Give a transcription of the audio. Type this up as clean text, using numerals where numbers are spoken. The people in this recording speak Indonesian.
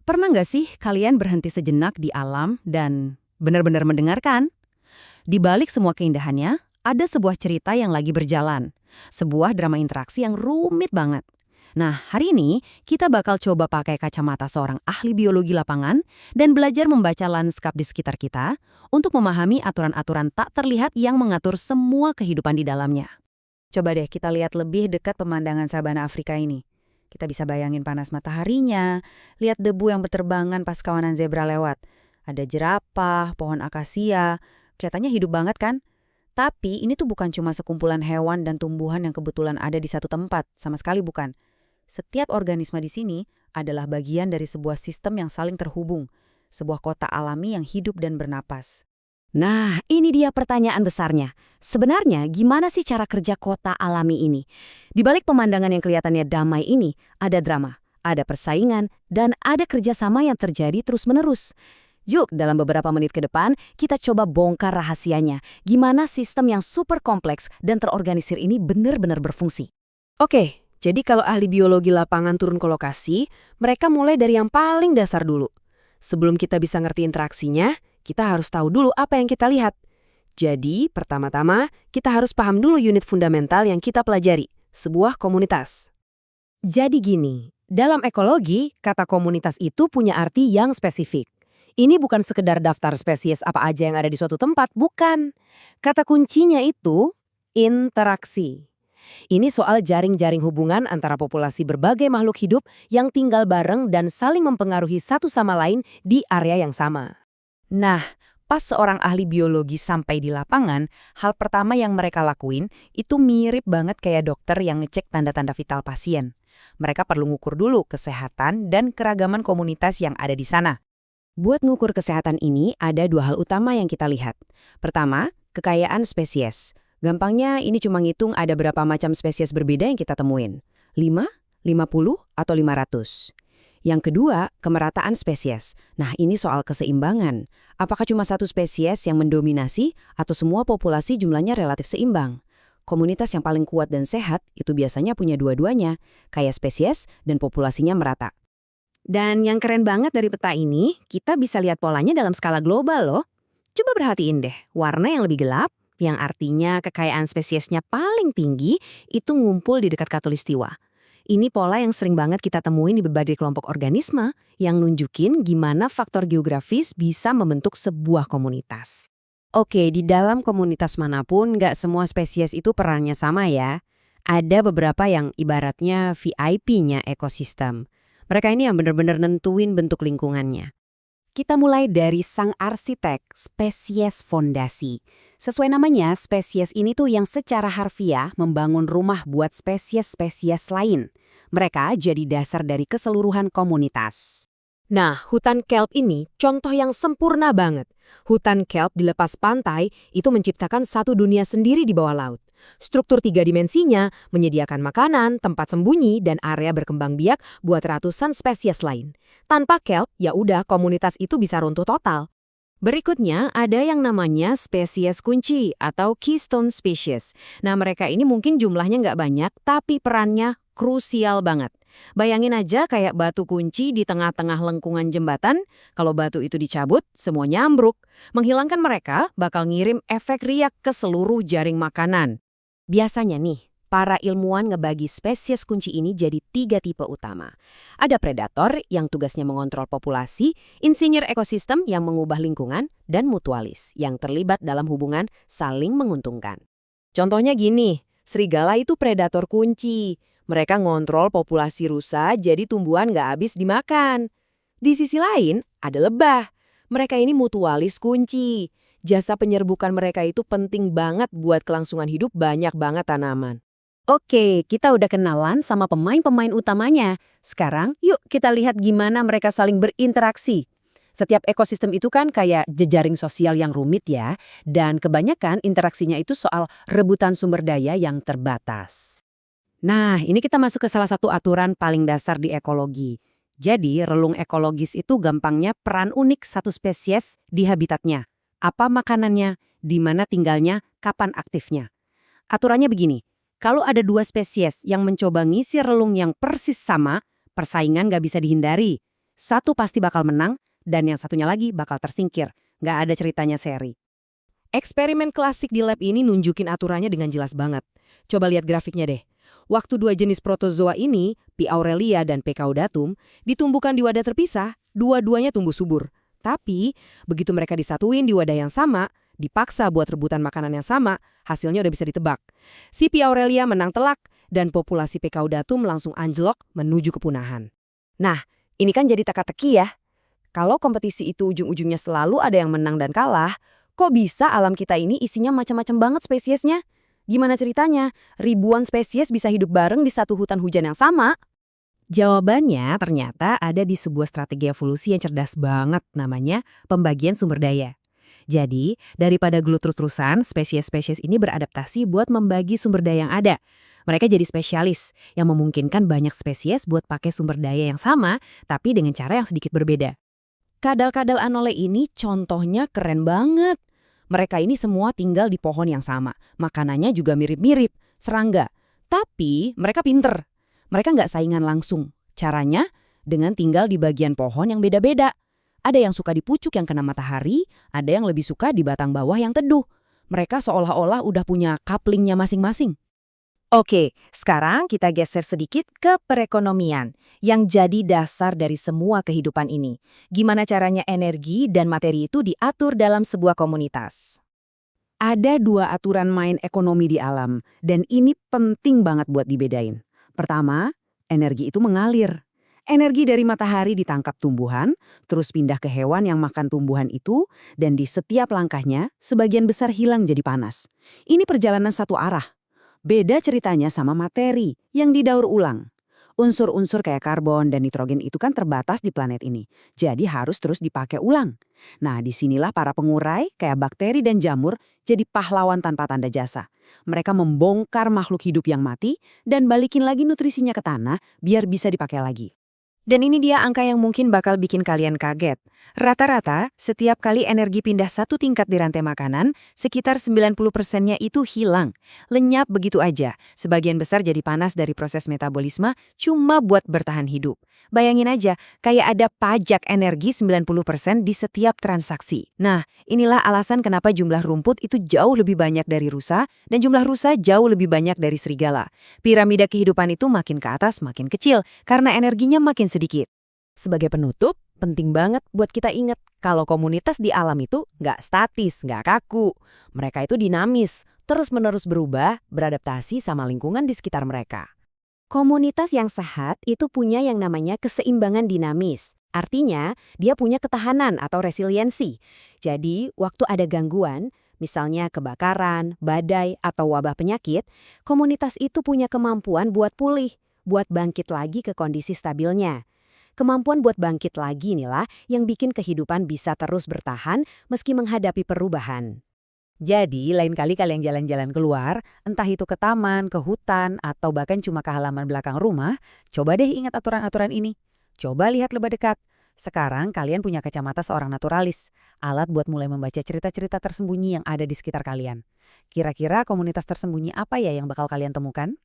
Pernah nggak sih kalian berhenti sejenak di alam dan benar-benar mendengarkan? Di balik semua keindahannya, ada sebuah cerita yang lagi berjalan. Sebuah drama interaksi yang rumit banget. Nah, hari ini kita bakal coba pakai kacamata seorang ahli biologi lapangan dan belajar membaca lanskap di sekitar kita untuk memahami aturan-aturan tak terlihat yang mengatur semua kehidupan di dalamnya. Coba deh kita lihat lebih dekat pemandangan sabana Afrika ini. Kita bisa bayangin panas mataharinya, lihat debu yang berterbangan pas kawanan zebra lewat. Ada jerapah, pohon akasia, kelihatannya hidup banget kan? Tapi ini tuh bukan cuma sekumpulan hewan dan tumbuhan yang kebetulan ada di satu tempat, sama sekali bukan. Setiap organisme di sini adalah bagian dari sebuah sistem yang saling terhubung, sebuah kota alami yang hidup dan bernapas. Nah, ini dia pertanyaan besarnya. Sebenarnya gimana sih cara kerja kota alami ini? Di balik pemandangan yang kelihatannya damai ini, ada drama, ada persaingan, dan ada kerjasama yang terjadi terus-menerus. Yuk, dalam beberapa menit ke depan, kita coba bongkar rahasianya. Gimana sistem yang super kompleks dan terorganisir ini benar-benar berfungsi. Oke, jadi kalau ahli biologi lapangan turun ke lokasi, mereka mulai dari yang paling dasar dulu. Sebelum kita bisa ngerti interaksinya, kita harus tahu dulu apa yang kita lihat. Jadi, pertama-tama, kita harus paham dulu unit fundamental yang kita pelajari, sebuah komunitas. Jadi gini, dalam ekologi, kata komunitas itu punya arti yang spesifik. Ini bukan sekedar daftar spesies apa aja yang ada di suatu tempat, bukan. Kata kuncinya itu interaksi. Ini soal jaring-jaring hubungan antara populasi berbagai makhluk hidup yang tinggal bareng dan saling mempengaruhi satu sama lain di area yang sama. Nah, pas seorang ahli biologi sampai di lapangan, hal pertama yang mereka lakuin itu mirip banget kayak dokter yang ngecek tanda-tanda vital pasien. Mereka perlu ngukur dulu kesehatan dan keragaman komunitas yang ada di sana. Buat ngukur kesehatan ini, ada dua hal utama yang kita lihat. Pertama, kekayaan spesies. Gampangnya ini cuma ngitung ada berapa macam spesies berbeda yang kita temuin. 5, 50, atau 500. Yang kedua, kemerataan spesies. Nah, ini soal keseimbangan. Apakah cuma satu spesies yang mendominasi atau semua populasi jumlahnya relatif seimbang? Komunitas yang paling kuat dan sehat itu biasanya punya dua-duanya, kaya spesies dan populasinya merata. Dan yang keren banget dari peta ini, kita bisa lihat polanya dalam skala global loh. Coba perhatiin deh, warna yang lebih gelap, yang artinya kekayaan spesiesnya paling tinggi, itu ngumpul di dekat khatulistiwa. Ini pola yang sering banget kita temuin di berbagai kelompok organisme yang nunjukin gimana faktor geografis bisa membentuk sebuah komunitas. Oke, di dalam komunitas manapun nggak semua spesies itu perannya sama ya. Ada beberapa yang ibaratnya VIP-nya ekosistem. Mereka ini yang benar-benar nentuin bentuk lingkungannya. Kita mulai dari sang arsitek, spesies fondasi. Sesuai namanya, spesies ini tuh yang secara harfiah membangun rumah buat spesies-spesies lain. Mereka jadi dasar dari keseluruhan komunitas. Nah, hutan kelp ini contoh yang sempurna banget. Hutan kelp di lepas pantai itu menciptakan satu dunia sendiri di bawah laut. Struktur 3 dimensinya menyediakan makanan, tempat sembunyi, dan area berkembang biak buat ratusan spesies lain. Tanpa kelp, ya udah komunitas itu bisa runtuh total. Berikutnya ada yang namanya spesies kunci atau keystone species. Nah, mereka ini mungkin jumlahnya nggak banyak, tapi perannya krusial banget. Bayangin aja kayak batu kunci di tengah-tengah lengkungan jembatan, kalau batu itu dicabut, semuanya ambruk. Menghilangkan mereka bakal ngirim efek riak ke seluruh jaring makanan. Biasanya nih, para ilmuwan ngebagi spesies kunci ini jadi 3 tipe utama. Ada predator yang tugasnya mengontrol populasi, insinyur ekosistem yang mengubah lingkungan, dan mutualis yang terlibat dalam hubungan saling menguntungkan. Contohnya gini, serigala itu predator kunci. Mereka ngontrol populasi rusa jadi tumbuhan nggak habis dimakan. Di sisi lain, ada lebah. Mereka ini mutualis kunci. Jasa penyerbukan mereka itu penting banget buat kelangsungan hidup banyak banget tanaman. Oke, kita udah kenalan sama pemain-pemain utamanya. Sekarang, yuk kita lihat gimana mereka saling berinteraksi. Setiap ekosistem itu kan kayak jejaring sosial yang rumit ya, dan kebanyakan interaksinya itu soal rebutan sumber daya yang terbatas. Nah, ini kita masuk ke salah satu aturan paling dasar di ekologi. Jadi, relung ekologis itu gampangnya peran unik satu spesies di habitatnya. Apa makanannya, di mana tinggalnya, kapan aktifnya. Aturannya begini, kalau ada 2 spesies yang mencoba ngisi relung yang persis sama, persaingan nggak bisa dihindari. Satu pasti bakal menang, dan yang satunya lagi bakal tersingkir. Nggak ada ceritanya seri. Eksperimen klasik di lab ini nunjukin aturannya dengan jelas banget. Coba lihat grafiknya deh. Waktu dua jenis protozoa ini, P. aurelia dan P. caudatum, ditumbuhkan di wadah terpisah, dua-duanya tumbuh subur. Tapi, begitu mereka disatuin di wadah yang sama, dipaksa buat rebutan makanan yang sama, hasilnya udah bisa ditebak. Si P. aurelia menang telak, dan populasi P. caudatum langsung anjlok menuju kepunahan. Nah, ini kan jadi teka-teki ya. Kalau kompetisi itu ujung-ujungnya selalu ada yang menang dan kalah, kok bisa alam kita ini isinya macam-macam banget spesiesnya? Gimana ceritanya? Ribuan spesies bisa hidup bareng di satu hutan hujan yang sama? Jawabannya ternyata ada di sebuah strategi evolusi yang cerdas banget, namanya pembagian sumber daya. Jadi, daripada gelut terus-terusan, spesies-spesies ini beradaptasi buat membagi sumber daya yang ada. Mereka jadi spesialis, yang memungkinkan banyak spesies buat pakai sumber daya yang sama, tapi dengan cara yang sedikit berbeda. Kadal-kadal anole ini contohnya keren banget. Mereka ini semua tinggal di pohon yang sama. Makanannya juga mirip-mirip, serangga. Tapi mereka pinter. Mereka nggak saingan langsung. Caranya dengan tinggal di bagian pohon yang beda-beda. Ada yang suka di pucuk yang kena matahari, ada yang lebih suka di batang bawah yang teduh. Mereka seolah-olah udah punya couplingnya masing-masing. Oke, sekarang kita geser sedikit ke perekonomian, yang jadi dasar dari semua kehidupan ini. Gimana caranya energi dan materi itu diatur dalam sebuah komunitas? Ada dua aturan main ekonomi di alam, dan ini penting banget buat dibedain. Pertama, energi itu mengalir. Energi dari matahari ditangkap tumbuhan, terus pindah ke hewan yang makan tumbuhan itu, dan di setiap langkahnya, sebagian besar hilang jadi panas. Ini perjalanan satu arah. Beda ceritanya sama materi yang didaur ulang. Unsur-unsur kayak karbon dan nitrogen itu kan terbatas di planet ini, jadi harus terus dipakai ulang. Nah, disinilah para pengurai kayak bakteri dan jamur jadi pahlawan tanpa tanda jasa. Mereka membongkar makhluk hidup yang mati dan balikin lagi nutrisinya ke tanah biar bisa dipakai lagi. Dan ini dia angka yang mungkin bakal bikin kalian kaget. Rata-rata, setiap kali energi pindah satu tingkat di rantai makanan, sekitar 90%-nya itu hilang. Lenyap begitu aja. Sebagian besar jadi panas dari proses metabolisme cuma buat bertahan hidup. Bayangin aja, kayak ada pajak energi 90% di setiap transaksi. Nah, inilah alasan kenapa jumlah rumput itu jauh lebih banyak dari rusa, dan jumlah rusa jauh lebih banyak dari serigala. Piramida kehidupan itu makin ke atas makin kecil, karena energinya makin sedikit. Sebagai penutup, penting banget buat kita ingat kalau komunitas di alam itu nggak statis, nggak kaku. Mereka itu dinamis, terus-menerus berubah, beradaptasi sama lingkungan di sekitar mereka. Komunitas yang sehat itu punya yang namanya keseimbangan dinamis. Artinya, dia punya ketahanan atau resiliensi. Jadi, waktu ada gangguan, misalnya kebakaran, badai, atau wabah penyakit, komunitas itu punya kemampuan buat pulih, buat bangkit lagi ke kondisi stabilnya. Kemampuan buat bangkit lagi inilah yang bikin kehidupan bisa terus bertahan meski menghadapi perubahan. Jadi, lain kali kalian jalan-jalan keluar, entah itu ke taman, ke hutan, atau bahkan cuma ke halaman belakang rumah, coba deh ingat aturan-aturan ini. Coba lihat lebih dekat. Sekarang kalian punya kacamata seorang naturalis, alat buat mulai membaca cerita-cerita tersembunyi yang ada di sekitar kalian. Kira-kira komunitas tersembunyi apa ya yang bakal kalian temukan?